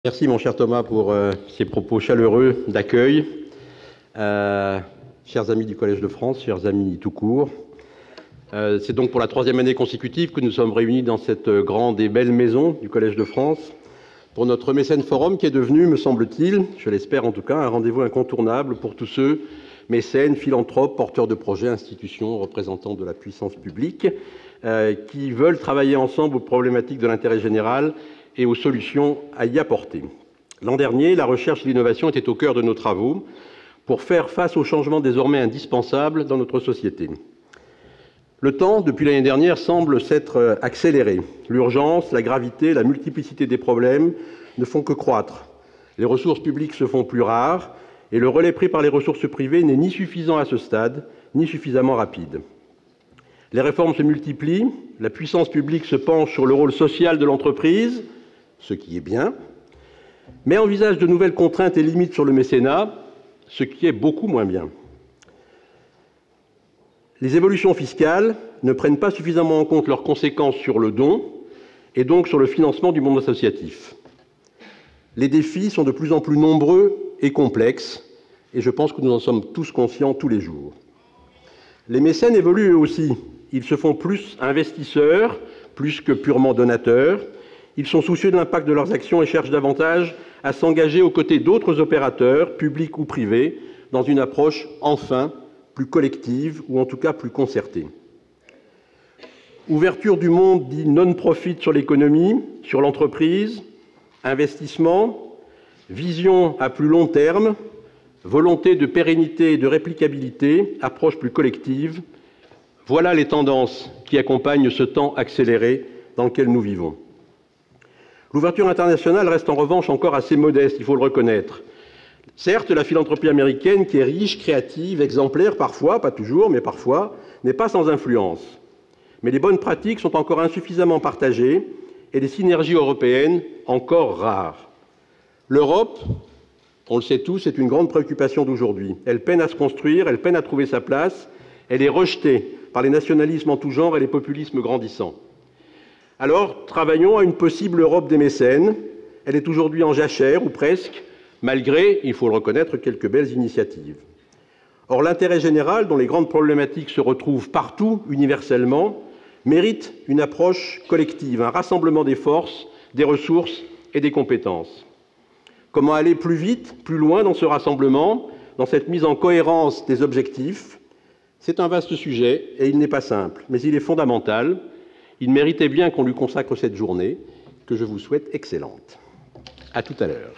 Merci mon cher Thomas pour ces propos chaleureux d'accueil. Chers amis du Collège de France, chers amis tout court, c'est donc pour la troisième année consécutive que nous sommes réunis dans cette grande et belle maison du Collège de France pour notre Mécène Forum qui est devenu, me semble-t-il, je l'espère en tout cas, un rendez-vous incontournable pour tous ceux, mécènes, philanthropes, porteurs de projets, institutions, représentants de la puissance publique, qui veulent travailler ensemble aux problématiques de l'intérêt général et aux solutions à y apporter. L'an dernier, la recherche et l'innovation étaient au cœur de nos travaux pour faire face aux changements désormais indispensables dans notre société. Le temps, depuis l'année dernière, semble s'être accéléré. L'urgence, la gravité, la multiplicité des problèmes ne font que croître. Les ressources publiques se font plus rares et le relais pris par les ressources privées n'est ni suffisant à ce stade, ni suffisamment rapide. Les réformes se multiplient, la puissance publique se penche sur le rôle social de l'entreprise, ce qui est bien, mais envisage de nouvelles contraintes et limites sur le mécénat, ce qui est beaucoup moins bien. Les évolutions fiscales ne prennent pas suffisamment en compte leurs conséquences sur le don et donc sur le financement du monde associatif. Les défis sont de plus en plus nombreux et complexes, et je pense que nous en sommes tous conscients tous les jours. Les mécènes évoluent eux aussi. Ils se font plus investisseurs, plus que purement donateurs. Ils sont soucieux de l'impact de leurs actions et cherchent davantage à s'engager aux côtés d'autres opérateurs, publics ou privés, dans une approche enfin plus collective ou en tout cas plus concertée. Ouverture du monde dit non-profit sur l'économie, sur l'entreprise, investissement, vision à plus long terme, volonté de pérennité et de réplicabilité, approche plus collective, voilà les tendances qui accompagnent ce temps accéléré dans lequel nous vivons. L'ouverture internationale reste en revanche encore assez modeste, il faut le reconnaître. Certes, la philanthropie américaine, qui est riche, créative, exemplaire parfois, pas toujours, mais parfois, n'est pas sans influence. Mais les bonnes pratiques sont encore insuffisamment partagées et les synergies européennes encore rares. L'Europe, on le sait tous, c'est une grande préoccupation d'aujourd'hui. Elle peine à se construire, elle peine à trouver sa place, elle est rejetée par les nationalismes en tout genre et les populismes grandissants. Alors, travaillons à une possible Europe des mécènes. Elle est aujourd'hui en jachère, ou presque, malgré, il faut le reconnaître, quelques belles initiatives. Or, l'intérêt général, dont les grandes problématiques se retrouvent partout, universellement, mérite une approche collective, un rassemblement des forces, des ressources et des compétences. Comment aller plus vite, plus loin dans ce rassemblement, dans cette mise en cohérence des objectifs? C'est un vaste sujet et il n'est pas simple, mais il est fondamental. Il méritait bien qu'on lui consacre cette journée, que je vous souhaite excellente. À tout à l'heure.